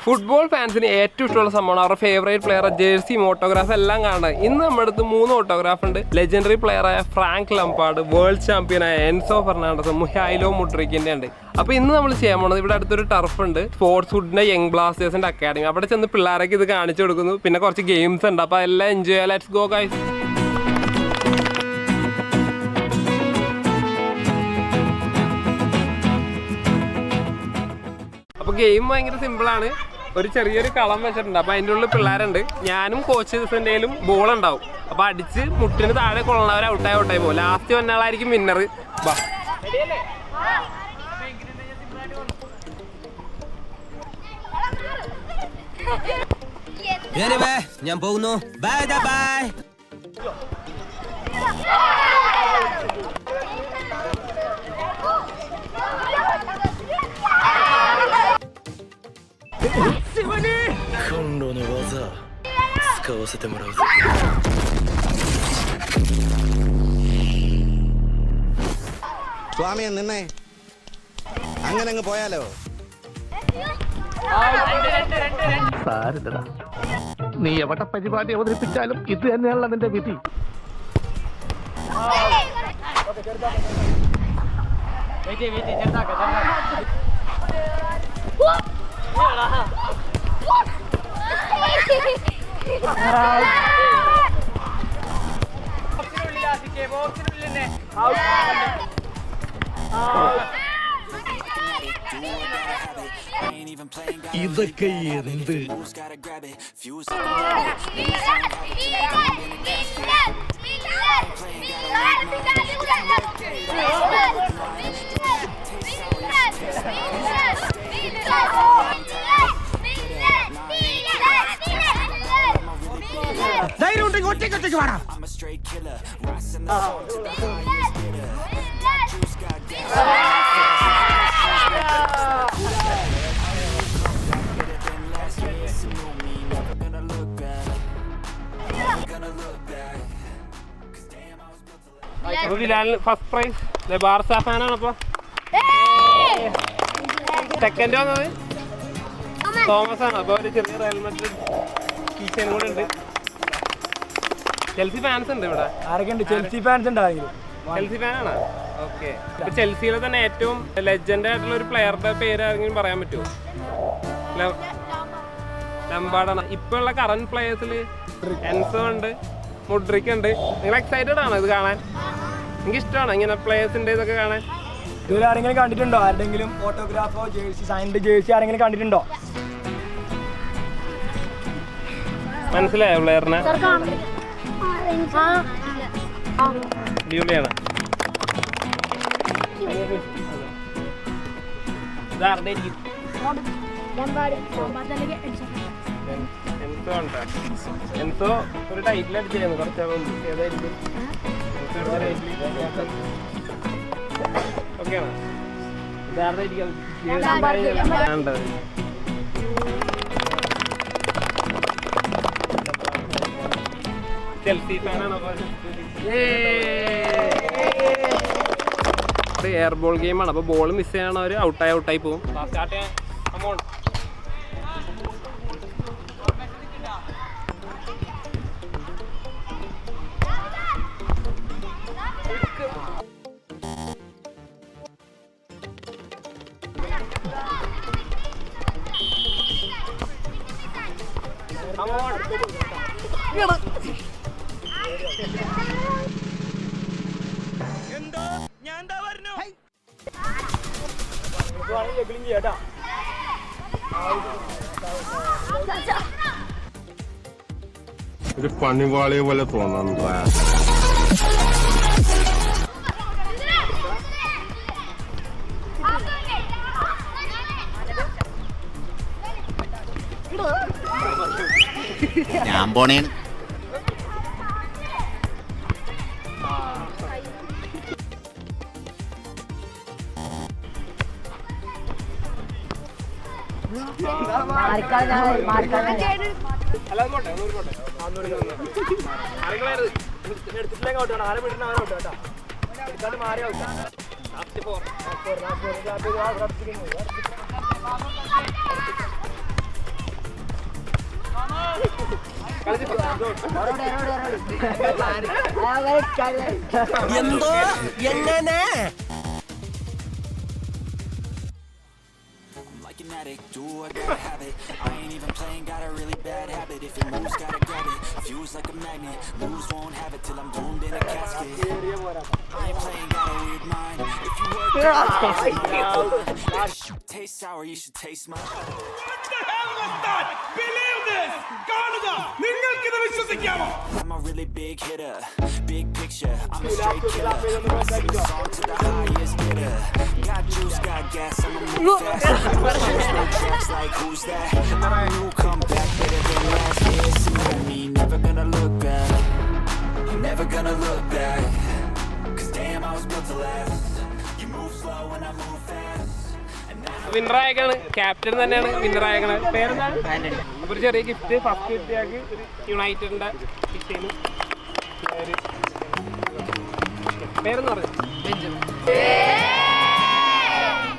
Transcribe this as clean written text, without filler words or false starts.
Football ഫാൻസിന് ഏറ്റവും ഇഷ്ടമുള്ള സംഭവമാണ് അവരുടെ ഫേവറേറ്റ് പ്ലെയർ ജേഴ്സി ഓട്ടോഗ്രാഫ് എല്ലാം കാണാൻ. ഇന്ന് നമ്മുടെ അടുത്ത് 3 ഓട്ടോഗ്രാഫ് ഉണ്ട്. ലെജൻഡറി പ്ലെയറായ ഫ്രാങ്ക് ലംപാർഡ്, വേൾഡ് ചാമ്പ്യനായ എൻസോ ഫെർണാണ്ടസ്, മുഹൈലോ മുഡ്രിക്കിന്റെ ഉണ്ട്. അപ്പോൾ ഇന്ന് നമ്മൾ ചെയ്യാൻ പോകുന്നത് ഇവിടെ അടുത്തൊരു ടർഫ് ഉണ്ട്, സ്പോർട്സ് വുഡിന്റെ യങ് ബ്ലാസ്റ്റേഴ്സിന്റെ അക്കാഡമി. അവിടെ ചെന്ന് പിള്ളേരൊക്കെ ഇത് കാണിച്ചു കൊടുക്കുന്നു. പിന്നെ കുറച്ച് ഗെയിംസ് ഉണ്ട്. അപ്പോൾ എല്ലാം എൻജോയ് ചെയ്യാം. Let's go guys. അപ്പോൾ ഗെയിം ഭയങ്കര സിമ്പിളാണ്. ഒരു ചെറിയൊരു കളം വെച്ചിട്ടുണ്ട്. അപ്പോൾ അതിൻ്റെ ഉള്ളിൽ പിള്ളേരുണ്ട്. ഞാനും കോച്ചസിൻ്റെയിലും ബോൾ ഉണ്ടാവും. അപ്പോൾ അടിച്ച് മുട്ടിന് താഴെ കൊള്ളണവർ ഔട്ടായി പോകും. ലാസ്റ്റ് വന്ന ആളായിരിക്കും വിന്നർ. ബാ ഞാൻ പോകുന്നു. Bye bye. സ്വാമിയെ നിന്നെ അങ്ങനെ അങ്ങ് പോയാലോ? സാരില്ലടാ, നീ എവിടെ പരിപാടി അവതരിപ്പിച്ചാലും ഇത് തന്നെയാണല്ലോ നിന്റെ വിധി. ഇതൊക്കെ എന്ത്? ധൈര്യം ഉണ്ടെങ്കിൽ ഒറ്റയ്ക്ക് വേണം. ഫസ്റ്റ് പ്രൈസ് ബാർസ ഫാനാണ്. അപ്പോൾ സെക്കൻഡ് വന്നത് തോമസ് ആണ്. അപ്പോൾ ഒരു ചെറിയ റയൽ മാഡ്രിഡ് കീച്ചനും കൂടെ ഉണ്ട്. ചെൽസി ഫാൻസ് ഉണ്ട് ഇവിടെ. ആരൊക്കെ ഉണ്ട്? ചെൽസി ഫാൻസ് ഉണ്ടായിരുന്നു. ചെൽസി ഫാനാണ്. ഓക്കെ. ഇപ്പൊ ചെൽസിയിലെ തന്നെ ഏറ്റവും ലെജൻഡ് ആയിട്ടുള്ള ഒരു പ്ലെയറുടെ പേര് ആരെങ്കിലും പറയാൻ പറ്റുമോ? ലംപാർഡാണ്. ഇപ്പൊ ഉള്ള കറന്റ് പ്ലേയേഴ്സിൽ എൻസോ ഉണ്ട്, മുഡ്രിക് ഉണ്ട്. നിങ്ങൾ എക്സൈറ്റഡ് ആണോ ഇത് കാണാൻ? എനിക്ക് ഇഷ്ടമാണ് ഇങ്ങനെ പ്ലേയേഴ്സിന്റെ ഇതൊക്കെ കാണാൻ. ഇതുവരെ ആരെങ്കിലും കണ്ടിട്ടുണ്ടോ? ആരുടെങ്കിലും ഓട്ടോഗ്രാഫോ ജേഴ്സി സൈൻഡ് ജേഴ്സി ആരെങ്കിലും കണ്ടിട്ടുണ്ടോ? മനസ്സിലായോ പ്ലെയറിനെ? അടിപൊളിയാണ്. എൻസോ ഒരു ടൈറ്റിൽ അടിച്ചായിരുന്നു കുറച്ച്. ഏതായിരിക്കും? ഓക്കെയാണോ? ചെൽസി ഫാനാണ്. എയർ ബോൾ ഗെയിമാണ്. അപ്പോൾ ബോൾ മിസ് ചെയ്യണം, അവർ ഔട്ടായി പോകും. സ്റ്റാർട്ട് ചെയ്യാൻ അമൗണ്ട് ഒരു പണിവാളിയെ പോലെ തോന്നുന്നു. ഞാൻ പോണേണ്. എന്തോ എങ്ങനെ Like an addict, do I gotta have it. I ain't even playing, got a really bad habit. If it moves, gotta grab it. Fuse like a magnet, lose, won't have it till I'm doomed in a casket. I ain't playing, got a weird mind. If you work it, taste sour, you should taste mine. I'm a really big hitter, big picture, I'm a straight killer. I sing a song to the highest bidder. Got juice, got gas, I'ma move fast. No tracks like who's that? I'm new, come back better than last. Yeah, so know me, never gonna look back. I'm never gonna look back. Cause damn, I was built to last. You move slow and I move fast. വിന്നറായക്കാണ്, captain തന്നെയാണ് വിന്നറായക്കണത്. പേരെന്താണ്? ഒരു ചെറിയ gift first കിട്ടിയാക്ക് യുണൈറ്റഡിന്റെ പേരെന്ന് പറഞ്ഞു